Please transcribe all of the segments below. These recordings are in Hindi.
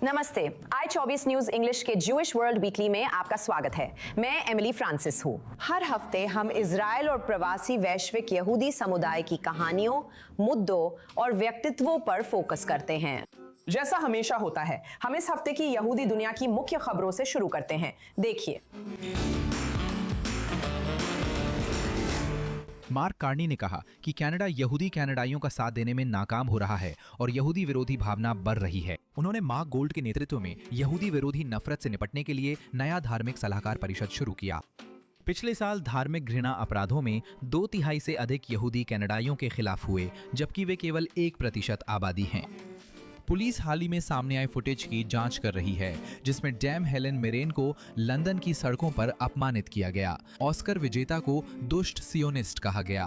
नमस्ते। i24 न्यूज इंग्लिश के ज्यूइश वर्ल्ड वीकली में आपका स्वागत है। मैं एमिली फ्रांसिस हूँ। हर हफ्ते हम इजराइल और प्रवासी वैश्विक यहूदी समुदाय की कहानियों, मुद्दों और व्यक्तित्वों पर फोकस करते हैं। जैसा हमेशा होता है, हम इस हफ्ते की यहूदी दुनिया की मुख्य खबरों से शुरू करते हैं। देखिए, मार्क कार्नी ने कहा कि कनाडा यहूदी कनाडाइयों का साथ देने में नाकाम हो रहा है और यहूदी विरोधी भावना बढ़ रही है। उन्होंने मार्क गोल्ड के नेतृत्व में यहूदी विरोधी नफरत से निपटने के लिए नया धार्मिक सलाहकार परिषद शुरू किया। पिछले साल धार्मिक घृणा अपराधों में 2/3 से अधिक यहूदी कनाडाइयों के खिलाफ हुए, जबकि वे केवल 1% आबादी हैं। पुलिस हाल ही में सामने आए फुटेज की जांच कर रही है, जिसमें डैम हेलेन मिरेन को लंदन की सड़कों पर अपमानित किया गया। ऑस्कर विजेता को दुष्ट सियोनिस्ट कहा गया।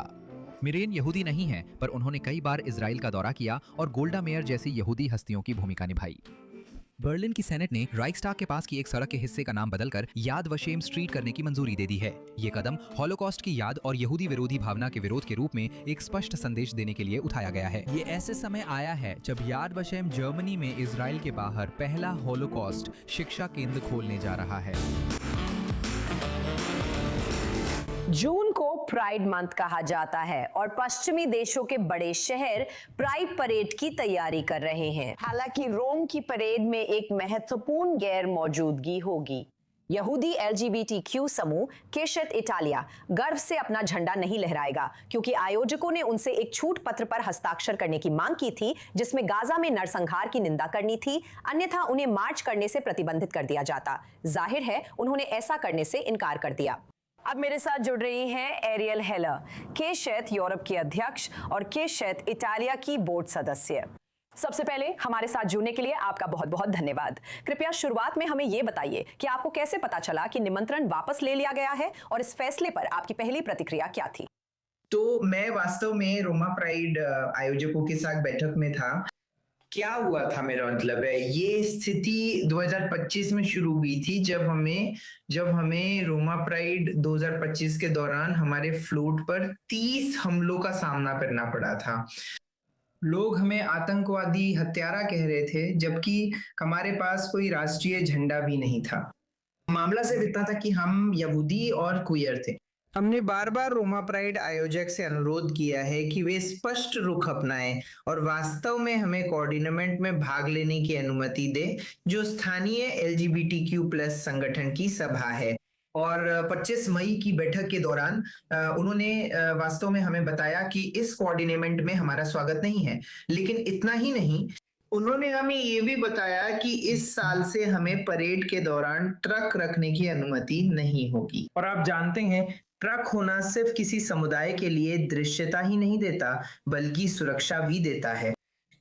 मिरेन यहूदी नहीं है, पर उन्होंने कई बार इजराइल का दौरा किया और गोल्डा मेयर जैसी यहूदी हस्तियों की भूमिका निभाई। बर्लिन की सेनेट ने राइक्सटाग के पास की एक सड़क के हिस्से का नाम बदलकर याद वशेम स्ट्रीट करने की मंजूरी दे दी है। ये कदम हॉलोकॉस्ट की याद और यहूदी विरोधी भावना के विरोध के रूप में एक स्पष्ट संदेश देने के लिए उठाया गया है। ये ऐसे समय आया है जब याद वशेम जर्मनी में इजराइल के बाहर पहला हॉलोकॉस्ट शिक्षा केंद्र खोलने जा रहा है। जून को प्राइड मंथ कहा जाता है और पश्चिमी देशों के बड़े शहर प्राइड परेड की तैयारी कर रहे हैं। हालांकि रोम की परेड में एक महत्वपूर्ण गैर मौजूदगी होगी। यहूदी LGBTQ समूह केशत इटालिया गर्व से अपना झंडा नहीं लहराएगा, क्योंकि आयोजकों ने उनसे एक छूट पत्र पर हस्ताक्षर करने की मांग की थी, जिसमें गाजा में नरसंहार की निंदा करनी थी, अन्यथा उन्हें मार्च करने से प्रतिबंधित कर दिया जाता। जाहिर है, उन्होंने ऐसा करने से इनकार कर दिया। अब मेरे साथ जुड़ रही हैं एरियल हेलर, केशत यूरोप की अध्यक्ष और केशत इटालिया की बोर्ड सदस्य। सबसे पहले हमारे साथ जुड़ने के लिए आपका बहुत बहुत धन्यवाद। कृपया शुरुआत में हमें यह बताइए कि आपको कैसे पता चला कि निमंत्रण वापस ले लिया गया है और इस फैसले पर आपकी पहली प्रतिक्रिया क्या थी? तो मैं वास्तव में रोमा प्राइड आयोजकों के साथ बैठक में था। क्या हुआ था, मेरा मतलब है, ये स्थिति 2025 में शुरू हुई थी, जब हमें रोमा प्राइड 2025 के दौरान हमारे फ्लोट पर 30 हमलों का सामना करना पड़ा था। लोग हमें आतंकवादी हत्यारा कह रहे थे, जबकि हमारे पास कोई राष्ट्रीय झंडा भी नहीं था। मामला सिर्फ इतना था कि हम यहूदी और क्वियर थे। हमने बार बार रोमा प्राइड आयोजक से अनुरोध किया है कि वे स्पष्ट रुख अपनाएं और वास्तव में हमें कोऑर्डिनेट में भाग लेने की अनुमति दे, जो स्थानीय LGBTQ+ संगठन की सभा है। और 25 मई की बैठक के दौरान उन्होंने वास्तव में हमें बताया कि इस कोऑर्डिनेट में हमारा स्वागत नहीं है। लेकिन इतना ही नहीं, उन्होंने हमें ये भी बताया कि इस साल से हमें परेड के दौरान ट्रक रखने की अनुमति नहीं होगी। और आप जानते हैं, ट्रक होना सिर्फ किसी समुदाय के लिए दृश्यता ही नहीं देता, बल्कि सुरक्षा भी देता है।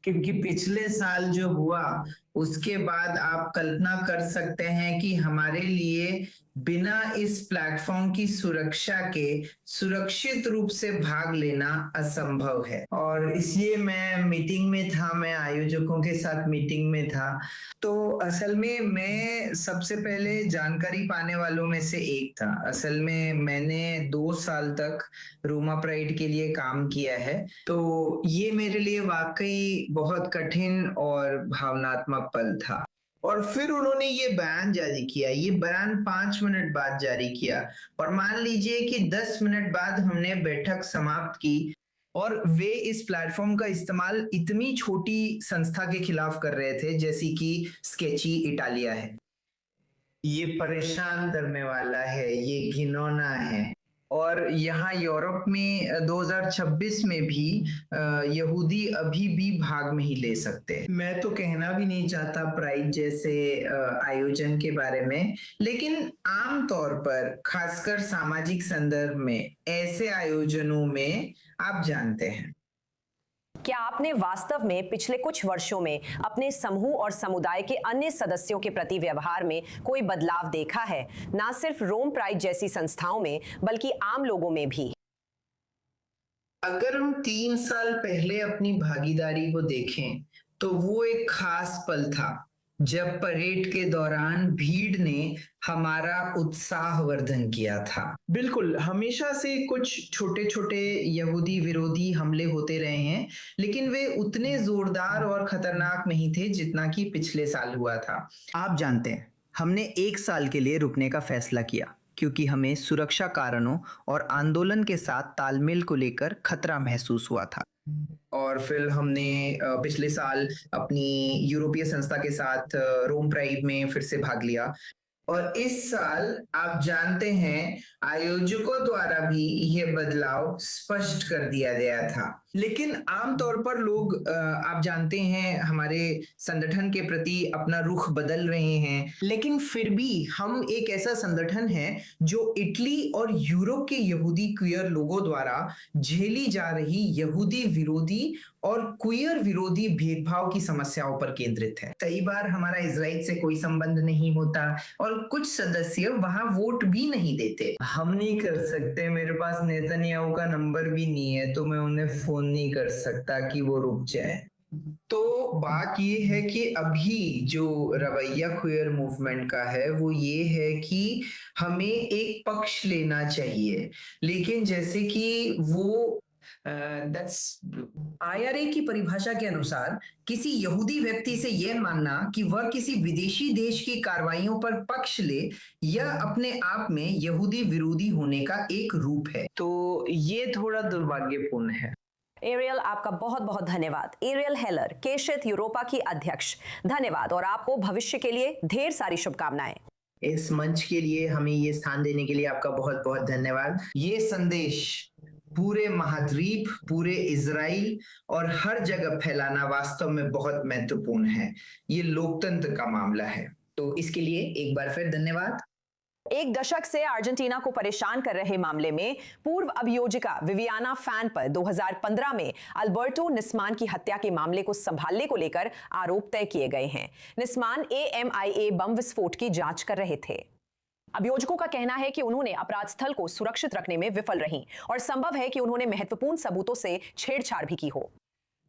क्योंकि पिछले साल जो हुआ, उसके बाद आप कल्पना कर सकते हैं कि हमारे लिए बिना इस प्लेटफॉर्म की सुरक्षा के सुरक्षित रूप से भाग लेना असंभव है। और इसलिए मैं मीटिंग में था, मैं आयोजकों के साथ मीटिंग में था। तो असल में मैं सबसे पहले जानकारी पाने वालों में से एक था। असल में मैंने 2 साल तक रोमा प्राइड के लिए काम किया है, तो ये मेरे लिए वाकई बहुत कठिन और भावनात्मक पल था। और फिर उन्होंने ये बयान जारी किया। ये बयान 5 मिनट बाद जारी किया, और मान लीजिए कि 10 मिनट बाद हमने बैठक समाप्त की और वे इस प्लेटफॉर्म का इस्तेमाल इतनी छोटी संस्था के खिलाफ कर रहे थे, जैसी कि स्केची इटालिया है। ये परेशान करने वाला है, ये घिनौना है। और यहाँ यूरोप में 2026 में भी यहूदी अभी भी भाग नहीं ले सकते। मैं तो कहना भी नहीं चाहता प्राइड जैसे आयोजन के बारे में, लेकिन आमतौर पर खासकर सामाजिक संदर्भ में ऐसे आयोजनों में आप जानते हैं। क्या आपने वास्तव में पिछले कुछ वर्षों में अपने समूह और समुदाय के अन्य सदस्यों के प्रति व्यवहार में कोई बदलाव देखा है, ना सिर्फ रोम प्राइड जैसी संस्थाओं में, बल्कि आम लोगों में भी? अगर हम 3 साल पहले अपनी भागीदारी को देखें, तो वो एक खास पल था। जब परेड के दौरान भीड़ ने हमारा उत्साहवर्धन किया था। बिल्कुल, हमेशा से कुछ छोटे छोटे यहूदी विरोधी हमले होते रहे हैं, लेकिन वे उतने जोरदार और खतरनाक नहीं थे जितना कि पिछले साल हुआ था। आप जानते हैं, हमने 1 साल के लिए रुकने का फैसला किया क्योंकि हमें सुरक्षा कारणों और आंदोलन के साथ तालमेल को लेकर खतरा महसूस हुआ था। और फिर हमने पिछले साल अपनी यूरोपीय संस्था के साथ रोम प्राइड में फिर से भाग लिया, और इस साल आप जानते हैं आयोजकों द्वारा भी यह बदलाव स्पष्ट कर दिया गया था। लेकिन आमतौर पर लोग आप जानते हैं हमारे संगठन के प्रति अपना रुख बदल रहे हैं, लेकिन फिर भी हम एक ऐसा संगठन है जो इटली और यूरोप के यहूदी क्वियर लोगों द्वारा झेली जा रही यहूदी विरोधी और क्वियर विरोधी भेदभाव की समस्याओं पर केंद्रित है। कई बार हमारा इजराइल से कोई संबंध नहीं होता और कुछ सदस्य वहां वोट भी नहीं देते। हम नहीं कर सकते, मेरे पास नेतन्याहू का नंबर भी नहीं है, तो मैं उन्हें फोन नहीं कर सकता कि वो रुक जाए। तो बात ये है कि अभी जो रवैया क्वियर मूवमेंट का है वो ये है कि हमें एक पक्ष लेना चाहिए, लेकिन जैसे कि वो IRA की परिभाषा के अनुसार किसी यहूदी व्यक्ति से यह मानना कि वह किसी विदेशी देश की कार्रवाइयों पर पक्ष ले यह अपने आप में यहूदी विरोधी होने का एक रूप है। तो ये थोड़ा दुर्भाग्यपूर्ण है। एरियल, आपका बहुत बहुत धन्यवाद। एरियल हेलर, केशित यूरोपा की अध्यक्ष, धन्यवाद और आपको भविष्य के लिए ढेर सारी शुभकामनाएं। इस मंच के लिए हमें ये स्थान देने के लिए आपका बहुत बहुत धन्यवाद। ये संदेश पूरे महाद्वीप, पूरे इजराइल और हर जगह फैलाना वास्तव में बहुत महत्वपूर्ण है। ये लोकतंत्र का मामला है, तो इसके लिए एक बार फिर धन्यवाद। एक दशक से अर्जेंटीना को परेशान कर रहे मामले में पूर्व अभियोजिका विवियाना फैन पर 2015 में अल्बर्टो निस्मान की हत्या के मामले को संभालने को लेकर आरोप तय किए गए हैं। निस्मान AMIA बम विस्फोट की जांच कर रहे थे। अभियोजकों का कहना है कि उन्होंने अपराध स्थल को सुरक्षित रखने में विफल रहीं और संभव है कि उन्होंने महत्वपूर्ण सबूतों से छेड़छाड़ भी की हो।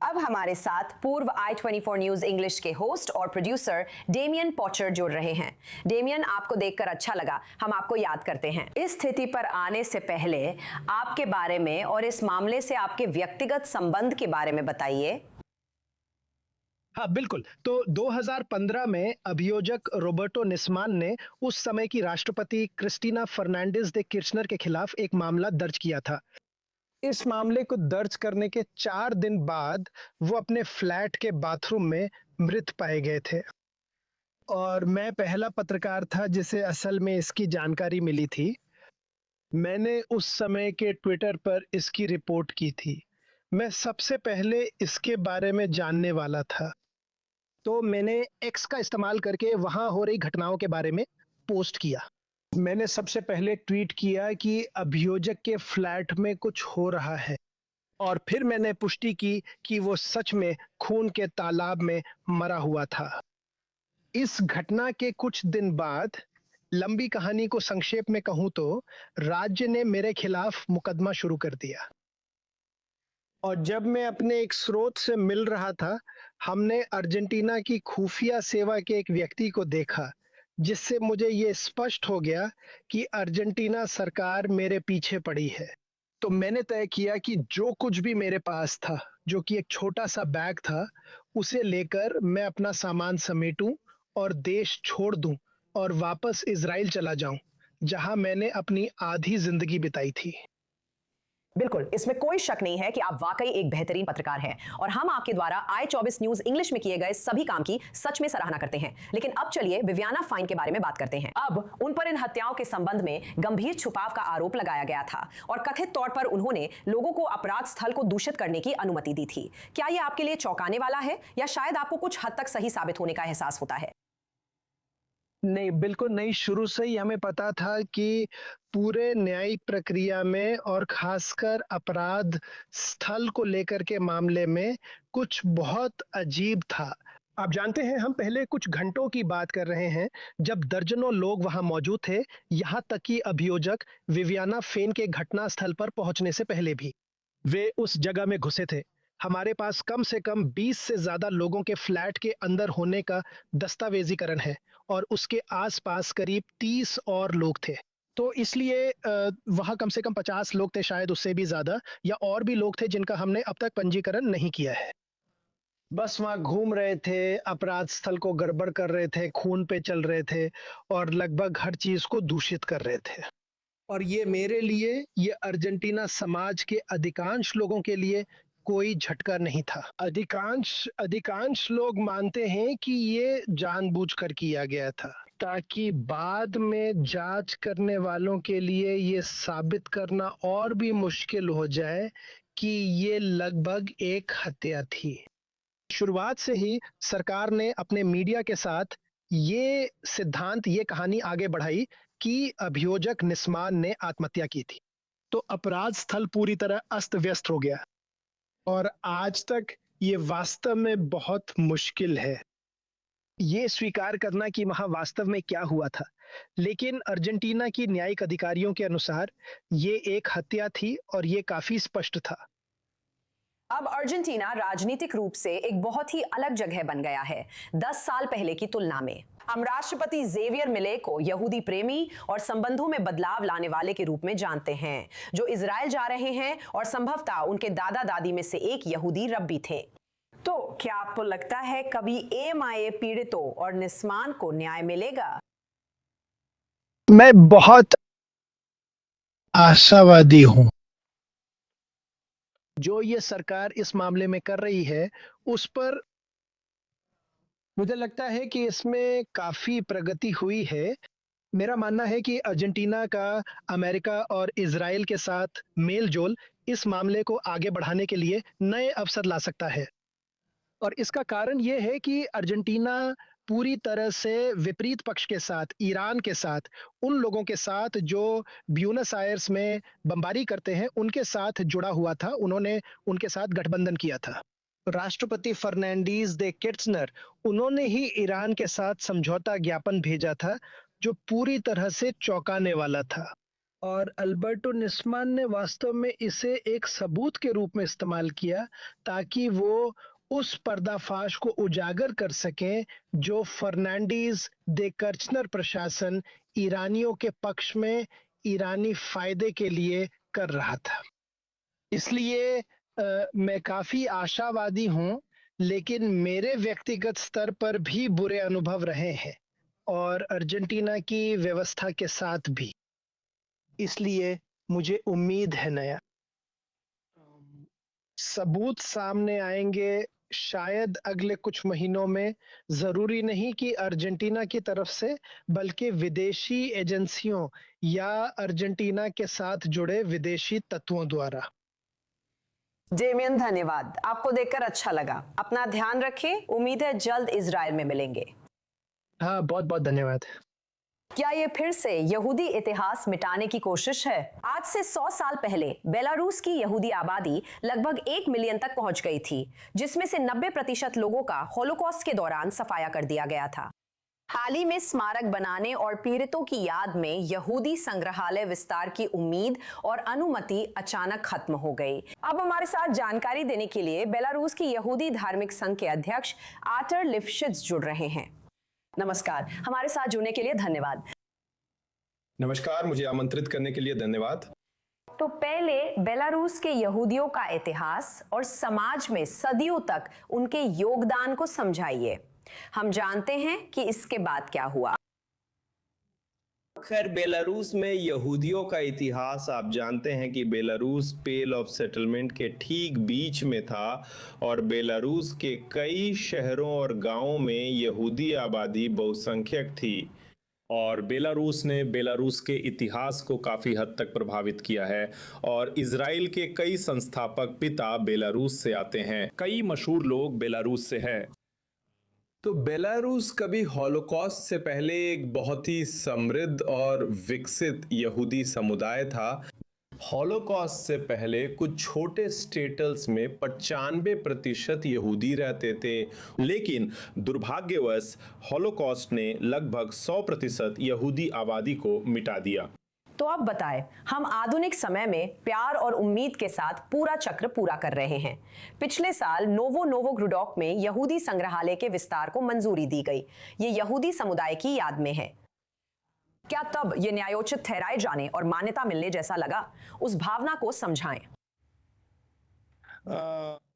अब हमारे साथ पूर्व i24 न्यूज इंग्लिश के होस्ट और प्रोड्यूसर डेमियन पॉचर जुड़ रहे हैं। डेमियन, आपको देखकर अच्छा लगा, हम आपको याद करते हैं। इस स्थिति पर आने से पहले आपके बारे में और इस मामले से आपके व्यक्तिगत संबंध के बारे में बताइए। हाँ बिल्कुल। तो 2015 में अभियोजक रोबर्टो निस्मान ने उस समय की राष्ट्रपति क्रिस्टीना फर्नांडिस दे किर्चनर के खिलाफ एक मामला दर्ज किया था। इस मामले को दर्ज करने के 4 दिन बाद वो अपने फ्लैट के बाथरूम में मृत पाए गए थे और मैं पहला पत्रकार था जिसे असल में इसकी जानकारी मिली थी। मैंने उस समय के ट्विटर पर इसकी रिपोर्ट की थी। मैं सबसे पहले इसके बारे में जानने वाला था, तो मैंने एक्स का इस्तेमाल करके वहां हो रही घटनाओं के बारे में पोस्ट किया। मैंने सबसे पहले ट्वीट किया कि अभियोजक के फ्लैट में कुछ हो रहा है, और फिर मैंने पुष्टि की कि वो सच में खून के तालाब में मरा हुआ था। इस घटना के कुछ दिन बाद, लंबी कहानी को संक्षेप में कहूं तो, राज्य ने मेरे खिलाफ मुकदमा शुरू कर दिया। और जब मैं अपने एक स्रोत से मिल रहा था, हमने अर्जेंटीना की खुफिया सेवा के एक व्यक्ति को देखा, जिससे मुझे ये स्पष्ट हो गया कि अर्जेंटीना सरकार मेरे पीछे पड़ी है। तो मैंने तय किया कि जो कुछ भी मेरे पास था, जो कि एक छोटा सा बैग था, उसे लेकर मैं अपना सामान समेटूं और देश छोड़ दूं और वापस इजराइल चला जाऊं, जहां मैंने अपनी आधी जिंदगी बिताई थी। बिल्कुल, इसमें कोई शक नहीं है कि आप वाकई एक बेहतरीन पत्रकार हैं और हम आपके द्वारा i24 न्यूज इंग्लिश में किए गए सभी काम की सच में सराहना करते हैं। लेकिन अब चलिए विवियाना फाइन के बारे में बात करते हैं। अब उन पर इन हत्याओं के संबंध में गंभीर छुपाव का आरोप लगाया गया था और कथित तौर पर उन्होंने लोगों को अपराध स्थल को दूषित करने की अनुमति दी थी। क्या यह आपके लिए चौंकाने वाला है या शायद आपको कुछ हद तक सही साबित होने का एहसास होता है? नहीं, बिल्कुल नहीं। शुरू से ही हमें पता था कि पूरे न्यायिक प्रक्रिया में और खासकर अपराध स्थल को लेकर के मामले में कुछ बहुत अजीब था। आप जानते हैं, हम पहले कुछ घंटों की बात कर रहे हैं जब दर्जनों लोग वहां मौजूद थे, यहाँ तक कि अभियोजक विवियाना फैन के घटना स्थल पर पहुंचने से पहले भी वे उस जगह में घुसे थे। हमारे पास कम से कम 20 से ज़्यादा लोगों के फ्लैट के अंदर होने का दस्तावेजीकरण है और उसके आसपास करीब 30 और लोग थे। तो इसलिए वहाँ कम से कम 50 लोग थे, शायद उससे भी ज़्यादा, या और भी लोग थे जिनका हमने अब तक पंजीकरण नहीं किया है। बस वहाँ घूम रहे थे, अपराध स्थल को गड़बड़ कर रहे थे, खून पे चल रहे थे और लगभग हर चीज़ को दूषित कर रहे थे। और ये मेरे लिए, ये अर्जेंटीना समाज के अधिकांश लोगों के लिए कोई झटका नहीं था। अधिकांश लोग मानते हैं कि ये जानबूझकर किया गया था, ताकि बाद में जांच करने वालों के लिए ये साबित करना और भी मुश्किल हो जाए कि ये लगभग एक हत्या थी। शुरुआत से ही सरकार ने अपने मीडिया के साथ ये सिद्धांत, ये कहानी आगे बढ़ाई कि अभियोजक निस्मान ने आत्महत्या की थी। तो अपराध स्थल पूरी तरह अस्त व्यस्त हो गया और आज तक ये वास्तव में बहुत मुश्किल है ये स्वीकार करना कि वहां वास्तव में क्या हुआ था। लेकिन अर्जेंटीना की न्यायिक अधिकारियों के अनुसार ये एक हत्या थी और ये काफी स्पष्ट था। अब अर्जेंटीना राजनीतिक रूप से एक बहुत ही अलग जगह बन गया है 10 साल पहले की तुलना में। हम राष्ट्रपति जेवियर मिले को यहूदी प्रेमी और संबंधों में बदलाव लाने वाले के रूप में जानते हैं, जो इजराइल जा रहे हैं और संभवतः उनके दादा दादी में से एक यहूदी रब्बी थे। तो क्या आपको लगता है कभी एएमआईए पीड़ितों और निस्मान को न्याय मिलेगा? मैं बहुत आशावादी हूं। जो ये सरकार इस मामले में कर रही है उस पर मुझे लगता है कि इसमें काफी प्रगति हुई है। मेरा मानना है कि अर्जेंटीना का अमेरिका और इजराइल के साथ मेलजोल इस मामले को आगे बढ़ाने के लिए नए अवसर ला सकता है। और इसका कारण ये है कि अर्जेंटीना पूरी तरह से विपरीत पक्ष के साथ, ईरान के साथ, उन लोगों के साथ जो ब्यूनस आयर्स में बमबारी करते हैं, उनके साथ जुड़ा हुआ था। उन्होंने उनके साथ गठबंधन किया था। राष्ट्रपति फर्नांडीज दे किर्चनर, उन्होंने ही ईरान के साथ समझौता ज्ञापन भेजा था जो पूरी तरह से चौंकाने वाला था। और अल्बर्टो निस्मान ने वास्तव में इसे एक सबूत के रूप में इस्तेमाल किया ताकि वो उस पर्दाफाश को उजागर कर सकें जो फर्नांडीज दे किर्चनर प्रशासन ईरानियों के पक्ष में ईरानी फायदे के लिए कर रहा था। इसलिए मैं काफी आशावादी हूं, लेकिन मेरे व्यक्तिगत स्तर पर भी बुरे अनुभव रहे हैं और अर्जेंटीना की व्यवस्था के साथ भी। इसलिए मुझे उम्मीद है नया सबूत सामने आएंगे, शायद अगले कुछ महीनों में। जरूरी नहीं कि अर्जेंटीना की तरफ से, बल्कि विदेशी एजेंसियों या अर्जेंटीना के साथ जुड़े विदेशी तत्वों द्वारा। डेमियन, धन्यवाद। आपको देखकर अच्छा लगा। अपना ध्यान रखें। उम्मीद है जल्द इजराइल में मिलेंगे। हाँ, बहुत बहुत धन्यवाद। क्या ये फिर से यहूदी इतिहास मिटाने की कोशिश है? आज से 100 साल पहले बेलारूस की यहूदी आबादी लगभग 1 मिलियन तक पहुंच गई थी, जिसमें से 90% लोगों का होलोकॉस्ट के दौरान सफाया कर दिया गया था। हाल ही में स्मारक बनाने और पीड़ितों की याद में यहूदी संग्रहालय विस्तार की उम्मीद और अनुमति अचानक खत्म हो गई। अब हमारे साथ जानकारी देने के लिए बेलारूस की यहूदी धार्मिक संघ के अध्यक्ष आर्टर लिफ्शिट्ज जुड़ रहे हैं। नमस्कार, हमारे साथ जुड़ने के लिए धन्यवाद। नमस्कार, मुझे आमंत्रित करने के लिए धन्यवाद। तो पहले बेलारूस के यहूदियों का इतिहास और समाज में सदियों तक उनके योगदान को समझाइए। हम जानते हैं कि इसके बाद क्या हुआ। खैर, बेलारूस में यहूदियों का इतिहास आप जानते हैं कि बेलारूस पेल ऑफ सेटलमेंट के ठीक बीच में था और बेलारूस के कई शहरों और गांवों में यहूदी आबादी बहुसंख्यक थी और बेलारूस ने बेलारूस के इतिहास को काफ़ी हद तक प्रभावित किया है और इजराइल के कई संस्थापक पिता बेलारूस से आते हैं। कई मशहूर लोग बेलारूस से हैं। तो बेलारूस कभी हॉलोकॉस्ट से पहले एक बहुत ही समृद्ध और विकसित यहूदी समुदाय था। हॉलोकॉस्ट से पहले कुछ छोटे स्टेटल्स में 95% यहूदी रहते थे, लेकिन दुर्भाग्यवश हॉलोकॉस्ट ने लगभग 100% यहूदी आबादी को मिटा दिया। तो अब बताएं, हम आधुनिक समय में प्यार और उम्मीद के साथ पूरा चक्र पूरा कर रहे हैं। पिछले साल नोवोग्रोडोक में यहूदी संग्रहालय के विस्तार को मंजूरी दी गई। ये यहूदी समुदाय की याद में है। क्या तब ये न्यायोचित ठहराए जाने और मान्यता मिलने जैसा लगा? उस भावना को समझाएं।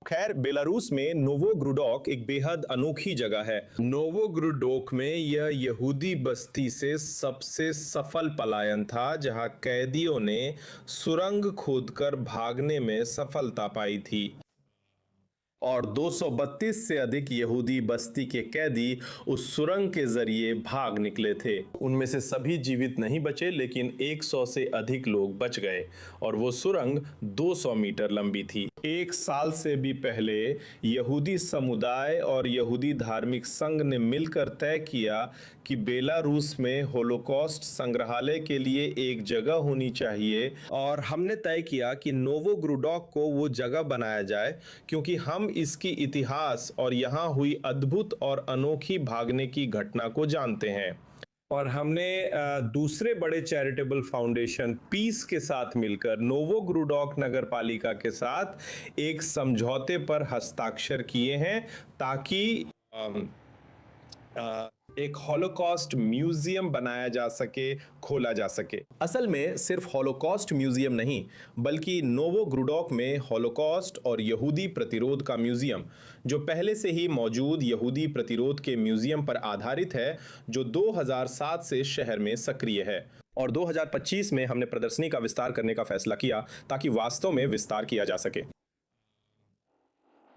खैर, बेलारूस में नोवोग्रोडोक एक बेहद अनोखी जगह है। नोवोग्रोडोक में यह यहूदी बस्ती से सबसे सफल पलायन था, जहां कैदियों ने सुरंग खोदकर भागने में सफलता पाई थी और 232 से अधिक यहूदी बस्ती के कैदी उस सुरंग के जरिए भाग निकले थे। उनमें से सभी जीवित नहीं बचे, लेकिन 100 से अधिक लोग बच गए और वो सुरंग 200 मीटर लंबी थी। एक साल से भी पहले यहूदी समुदाय और यहूदी धार्मिक संघ ने मिलकर तय किया कि बेलारूस में होलोकॉस्ट संग्रहालय के लिए एक जगह होनी चाहिए और हमने तय किया कि नोवोग्रोडोक को वो जगह बनाया जाए, क्योंकि हम इसकी इतिहास और यहाँ हुई अद्भुत और अनोखी भागने की घटना को जानते हैं। और हमने दूसरे बड़े चैरिटेबल फाउंडेशन पीस के साथ मिलकर नोवोग्रोडोक नगर पालिका के साथ एक समझौते पर हस्ताक्षर किए हैं ताकि एक हॉलोकॉस्ट म्यूजियम बनाया जा सके, खोला जा सके। असल में सिर्फ हॉलोकॉस्ट म्यूजियम नहीं, बल्कि नोवोग्रोडोक में हॉलोकॉस्ट और यहूदी प्रतिरोध का म्यूजियम, जो पहले से ही मौजूद यहूदी प्रतिरोध के म्यूजियम पर आधारित है, जो 2007 से शहर में सक्रिय है। और 2025 में हमने प्रदर्शनी का विस्तार करने का फैसला किया ताकि वास्तव में विस्तार किया जा सके।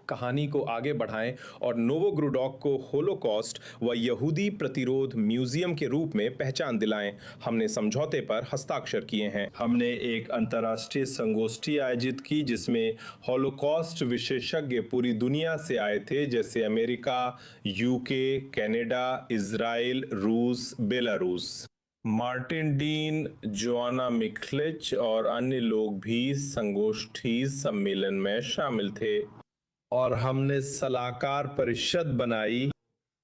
कहानी को आगे बढ़ाएं और नोवोग्रोडोक को होलोकॉस्ट व यहूदी प्रतिरोध म्यूजियम के रूप में पहचान दिलाएं। हमने समझौते पर हस्ताक्षर किए हैं। हमने एक अंतर्राष्ट्रीय संगोष्ठी आयोजित की जिसमें होलोकॉस्ट विशेषज्ञ पूरी दुनिया से आए थे, जैसे अमेरिका, यूके, कनाडा, इजराइल, रूस, बेलारूस। मार्टिन डीन, जोआना मिखलिच और अन्य लोग भी संगोष्ठी सम्मेलन में शामिल थे और हमने सलाहकार परिषद बनाई।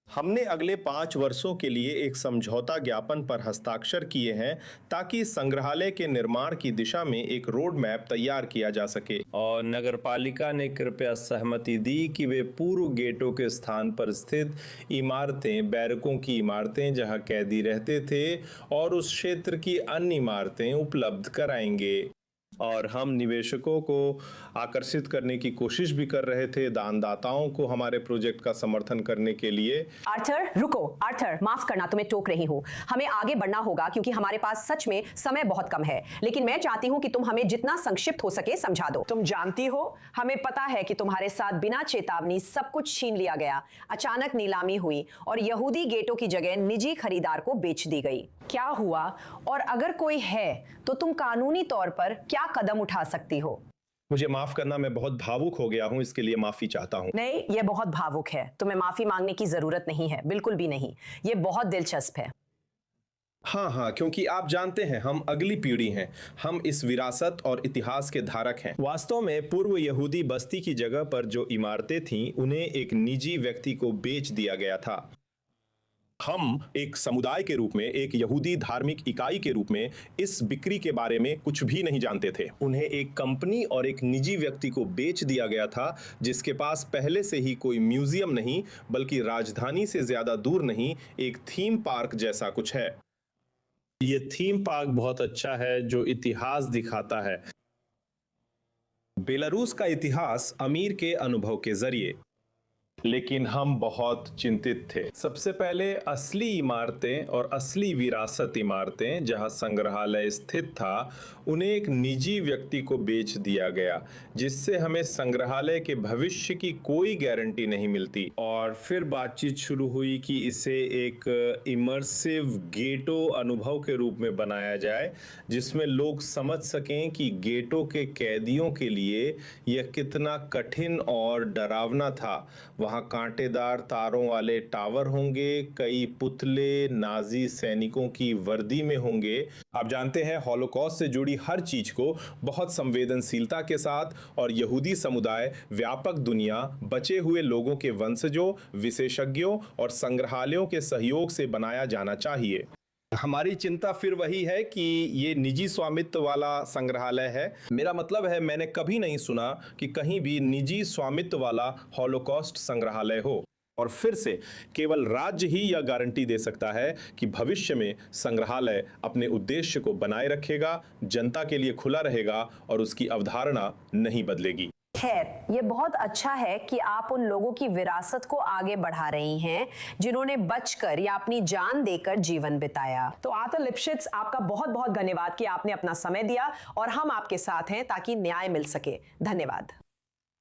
हमने अगले 5 वर्षों के लिए एक समझौता ज्ञापन पर हस्ताक्षर किए हैं ताकि संग्रहालय के निर्माण की दिशा में एक रोड मैप तैयार किया जा सके। और नगरपालिका ने कृपया सहमति दी कि वे पूर्व गेटों के स्थान पर स्थित इमारतें, बैरकों की इमारतें जहां कैदी रहते थे, और उस क्षेत्र की अन्य इमारतें उपलब्ध कराएंगे। और हम निवेशकों को आकर्षित करने की कोशिश भी कर रहे थे, दानदाताओं को हमारे प्रोजेक्ट का समर्थन करने के लिए। आर्थर, रुको। आर्थर, माफ करना, तुम्हें टोक रही हूँ। हमें आगे बढ़ना होगा क्योंकि हमारे पास सच में समय बहुत कम है, लेकिन मैं चाहती हूँ कि तुम हमें जितना संक्षिप्त हो सके समझा दो। तुम जानती हो, हमें पता है कि तुम्हारे साथ बिना चेतावनी सब कुछ छीन लिया गया, अचानक नीलामी हुई और यहूदी गेटों की जगह निजी खरीदार को बेच दी गई। क्या हुआ, और अगर कोई है तो तुम कानूनी तौर पर क्या कदम उठा सकती हो? मुझे माफ करना, मैं बहुत भावुक हो गया हूं, इसके लिए माफी चाहता हूं। नहीं, ये बहुत भावुक है। तुम्हें माफी मांगने की जरूरत नहीं है, बिल्कुल भी नहीं। ये बहुत दिलचस्प है। हाँ, क्योंकि आप जानते हैं, हम अगली पीढ़ी हैं। हम इस विरासत और इतिहास के धारक हैं। वास्तव में पूर्व यहूदी बस्ती की जगह पर जो इमारतें थीं, उन्हें एक निजी व्यक्ति को बेच दिया गया था। हम एक समुदाय के रूप में, एक यहूदी धार्मिक इकाई के रूप में इस बिक्री के बारे में कुछ भी नहीं जानते थे। उन्हें एक कंपनी और एक निजी व्यक्ति को बेच दिया गया था, जिसके पास पहले से ही कोई म्यूजियम नहीं, बल्कि राजधानी से ज्यादा दूर नहीं एक थीम पार्क जैसा कुछ है। ये थीम पार्क बहुत अच्छा है, जो इतिहास दिखाता है, बेलारूस का इतिहास अमीर के अनुभव के जरिए। लेकिन हम बहुत चिंतित थे। सबसे पहले असली इमारतें और असली विरासत इमारतें जहां संग्रहालय स्थित था, उन्हें एक निजी व्यक्ति को बेच दिया गया, जिससे हमें संग्रहालय के भविष्य की कोई गारंटी नहीं मिलती। और फिर बातचीत शुरू हुई कि इसे एक इमर्सिव गेटो अनुभव के रूप में बनाया जाए, जिसमें लोग समझ सकें कि गेटो के कैदियों के लिए यह कितना कठिन और डरावना था। वहां कांटेदार तारों वाले टावर होंगे, कई पुतले नाजी सैनिकों की वर्दी में होंगे। आप जानते हैं, हॉलोकॉस्ट से जुड़ी हर चीज को बहुत संवेदनशीलता के साथ और यहूदी समुदाय, व्यापक दुनिया, बचे हुए लोगों के वंशजों, विशेषज्ञों और संग्रहालयों के सहयोग से बनाया जाना चाहिए। हमारी चिंता फिर वही है कि ये निजी स्वामित्व वाला संग्रहालय है। मेरा मतलब है, मैंने कभी नहीं सुना कि कहीं भी निजी स्वामित्व वाला हॉलोकॉस्ट संग्रहालय हो। और फिर से केवल राज्य ही यह गारंटी दे सकता है कि भविष्य में संग्रहालय अपने उद्देश्य को बनाए रखेगा, जनता के लिए खुला रहेगा और उसकी अवधारणा नहीं बदलेगी। खैर, ये बहुत अच्छा है कि आप उन लोगों की विरासत को आगे बढ़ा रही हैं जिन्होंने बचकर या अपनी जान देकर जीवन बिताया। तो आर्थर लिप्शिट्ज, आपका बहुत बहुत धन्यवाद कि आपने अपना समय दिया और हम आपके साथ हैं ताकि न्याय मिल सके। धन्यवाद।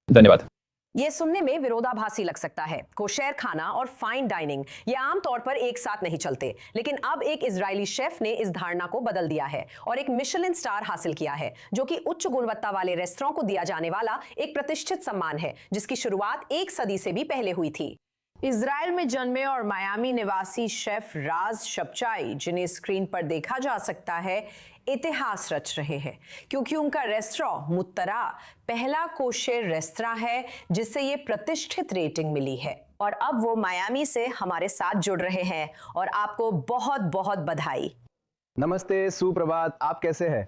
धन्यवाद। ये सुनने में विरोधाभासी लग सकता है। कोशेर खाना और फाइन डाइनिंग ये आमतौर पर एक साथ नहीं चलते, लेकिन अब एक इजरायली शेफ ने इस धारणा को बदल दिया है और एक मिशेलिन स्टार हासिल किया है, जो कि उच्च गुणवत्ता वाले रेस्तरां को दिया जाने वाला एक प्रतिष्ठित सम्मान है, जिसकी शुरुआत 1 सदी से भी पहले हुई थी। इजराइल में जन्मे और मायामी निवासी शेफ राज शपचाई, जिन्हें स्क्रीन पर देखा जा सकता है, इतिहास रच रहे हैं क्योंकि उनका रेस्तरां मुत्तरा पहला कोशेर रेस्तरां है जिसे ये प्रतिष्ठित रेटिंग मिली है। और अब वो मायामी से हमारे साथ जुड़ रहे हैं और आपको बहुत बहुत बधाई। नमस्ते, सुप्रभात, आप कैसे हैं?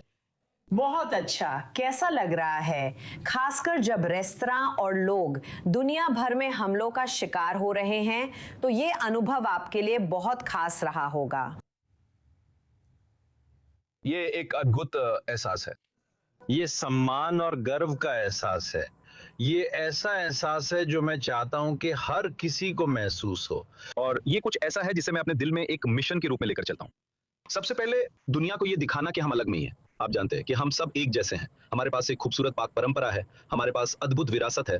बहुत अच्छा। कैसा लग रहा है, खासकर जब रेस्तरां और लोग दुनिया भर में हमलों का शिकार हो रहे हैं, तो ये अनुभव आपके लिए बहुत खास रहा होगा। ये एक अद्भुत एहसास है। ये सम्मान और गर्व का एहसास है। ये ऐसा एहसास है जो मैं चाहता हूं कि हर किसी को महसूस हो। और ये कुछ ऐसा है जिसे मैं अपने दिल में एक मिशन के रूप में लेकर चलता हूं। सबसे पहले दुनिया को ये दिखाना कि हम अलग नहीं हैं। आप जानते हैं कि हम सब एक जैसे हैं। हमारे पास एक खूबसूरत पाक परंपरा है, हमारे पास अद्भुत विरासत है।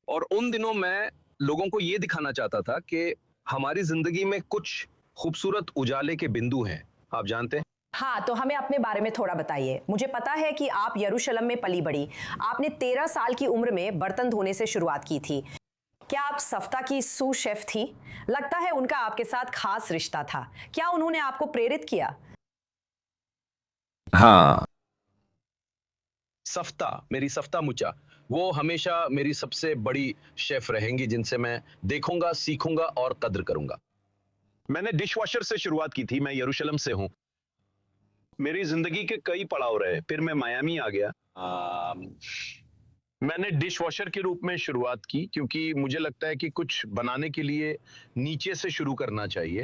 और उन दिनों मैं लोगों को ये दिखाना चाहता था कि हमारी जिंदगी में कुछ खूबसूरत उजाले के बिंदु हैं। आप जानते हैं। हाँ, तो हमें अपने बारे में थोड़ा बताइए। मुझे पता है कि आप यरूशलेम में पली बढ़ी। आपने 13 साल की उम्र में बर्तन धोने से शुरुआत की थी। क्या आप सफ्ता की सू शेफ थी? लगता है उनका आपके साथ खास रिश्ता था। क्या उन्होंने आपको प्रेरित किया? हाँ, मेरी सफ्ता मुचा, वो हमेशा मेरी सबसे बड़ी शेफ रहेंगी जिनसे मैं देखूंगा, सीखूंगा और कद्र करूंगा। मैंने डिशवॉशर से शुरुआत की थी। मैं यरूशलेम से हूं। मेरी जिंदगी के कई पड़ाव रहे। फिर मैं मायामी आ गया। मैंने डिशवॉशर के रूप में शुरुआत की क्योंकि मुझे लगता है कि कुछ बनाने के लिए नीचे से शुरू करना चाहिए।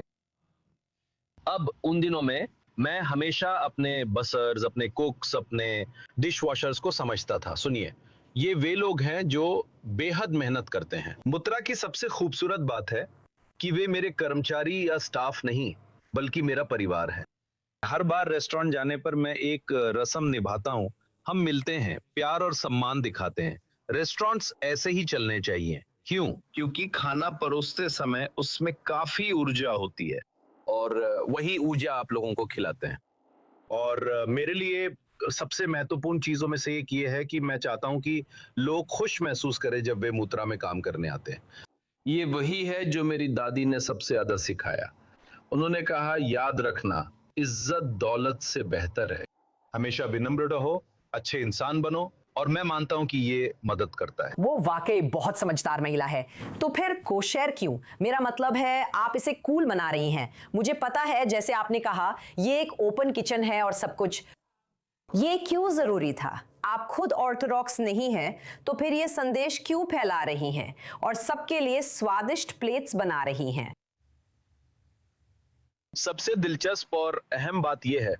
अब उन दिनों में मैं हमेशा अपने बसर्स, अपने कुक्स, अपने डिशवॉशर्स को समझता था। सुनिए, ये वे लोग हैं जो बेहद मेहनत करते हैं। मुत्तरा की सबसे खूबसूरत बात है कि वे मेरे कर्मचारी या स्टाफ नहीं, बल्कि मेरा परिवार है। हर बार रेस्टोरेंट जाने पर मैं एक रस्म निभाता हूं। हम मिलते हैं, प्यार और सम्मान दिखाते हैं। रेस्टोरेंट्स ऐसे ही चलने चाहिए। क्यों? क्योंकि खाना परोसते समय उसमें काफी ऊर्जा होती है और वही ऊर्जा आप लोगों को खिलाते हैं। और मेरे लिए सबसे महत्वपूर्ण चीजों में से एक ये है कि मैं चाहता हूं कि लोग खुश महसूस करें जब वे मुत्तरा में काम करने आते हैं। ये वही है जो मेरी दादी ने सबसे ज्यादा सिखाया। उन्होंने कहा, याद रखना, इज्जत दौलत से बेहतर है। हमेशा विनम्र रहो, अच्छे इंसान बनो, और मैं मानता हूं कि ये मदद करता है। वो वाकई बहुत समझदार महिला है। तो फिर कोशेर क्यों? मेरा मतलब है आप इसे कूल बना रही हैं। मुझे पता है, जैसे आपने कहा, ये एक ओपन किचन है और सब कुछ। ये क्यों जरूरी था? आप खुद ऑर्थोडॉक्स नहीं हैं, तो फिर ये संदेश क्यों फैला रही हैं और सबके लिए स्वादिष्ट प्लेट्स बना रही हैं? सबसे दिलचस्प और अहम बात यह है,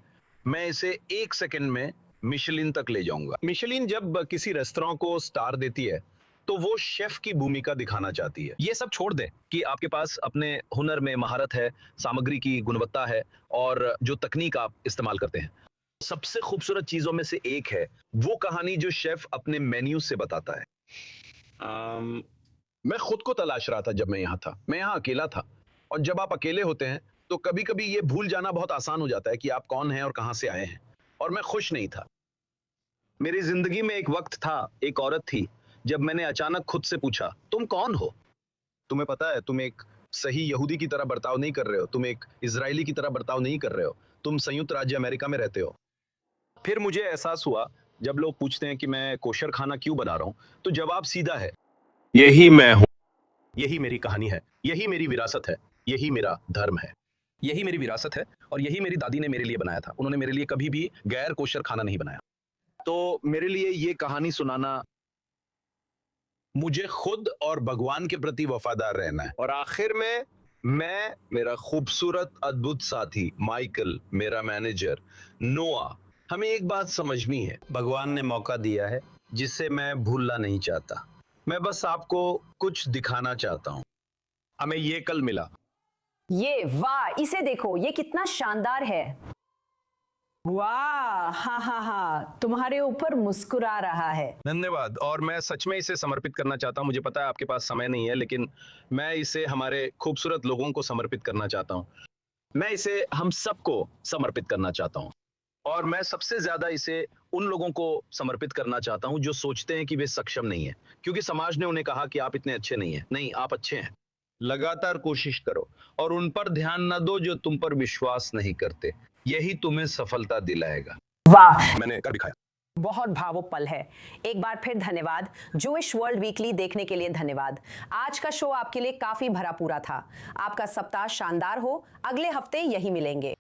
मैं इसे 1 सेकंड में मिशेलिन तक ले जाऊंगा। मिशेलिन जब किसी रेस्तरां को स्टार देती है तो वो शेफ की भूमिका दिखाना चाहती है। ये सब छोड़ दें कि आपके पास अपने हुनर में महारत है, सामग्री की गुणवत्ता है और जो तकनीक आप इस्तेमाल करते हैं। सबसे खूबसूरत चीजों में से एक है वो कहानी जो शेफ अपने मेन्यू से बताता है। मैं खुद को तलाश रहा था जब मैं यहाँ था। मैं यहाँ अकेला था, और जब आप अकेले होते हैं तो कभी कभी ये भूल जाना बहुत आसान हो जाता है कि आप कौन हैं और कहां से आए हैं। और मैं खुश नहीं था। मेरी जिंदगी में एक वक्त था, एक औरत थी, जब मैंने अचानक खुद से पूछा, तुम कौन हो? तुम्हें पता है, तुम एक सही यहूदी की तरह बर्ताव नहीं कर रहे हो, तुम एक इजरायली की तरह बर्ताव नहीं कर रहे हो, तुम संयुक्त राज्य अमेरिका में रहते हो। फिर मुझे एहसास हुआ, जब लोग पूछते हैं कि मैं कोशर खाना क्यों बना रहा हूं, तो जवाब सीधा है, यही मैं हूं, यही मेरी कहानी है, यही मेरी विरासत है, यही मेरा धर्म है। यही मेरी विरासत है और यही मेरी दादी ने मेरे लिए बनाया था। उन्होंने मेरे लिए कभी भी गैर कोशर खाना नहीं बनाया। तो मेरे लिए ये कहानी सुनाना, मुझे खुद और भगवान के प्रति वफादार रहना है। और आखिर में मैं, मेरा खूबसूरत अद्भुत साथी माइकल, मेरा मैनेजर नोआ, हमें एक बात समझनी है। भगवान ने मौका दिया है जिसे मैं भूलना नहीं चाहता। मैं बस आपको कुछ दिखाना चाहता हूं। हमें ये कल मिला। ये वाह, इसे देखो, ये कितना शानदार है। वाह, हाँ हाँ हाँ, तुम्हारे ऊपर मुस्कुरा रहा है। धन्यवाद। और मैं सच में इसे समर्पित करना चाहता हूं। मुझे पता है आपके पास समय नहीं है, लेकिन मैं इसे हमारे खूबसूरत लोगों को समर्पित करना चाहता हूं। मैं इसे हम सबको समर्पित करना चाहता हूं। और मैं सबसे ज्यादा इसे उन लोगों को समर्पित करना चाहता हूं जो सोचते हैं कि वे सक्षम नहीं है, क्योंकि समाज ने उन्हें कहा कि आप इतने अच्छे नहीं हैं। नहीं, आप अच्छे हैं। लगातार कोशिश करो और उन पर ध्यान न दो जो तुम पर विश्वास नहीं करते। यही तुम्हें सफलता दिलाएगा। वाह, मैंने कर दिखाया। बहुत भावुक पल है। एक बार फिर धन्यवाद। जूइश वर्ल्ड वीकली देखने के लिए धन्यवाद। आज का शो आपके लिए काफी भरा पूरा था। आपका सप्ताह शानदार हो। अगले हफ्ते यही मिलेंगे।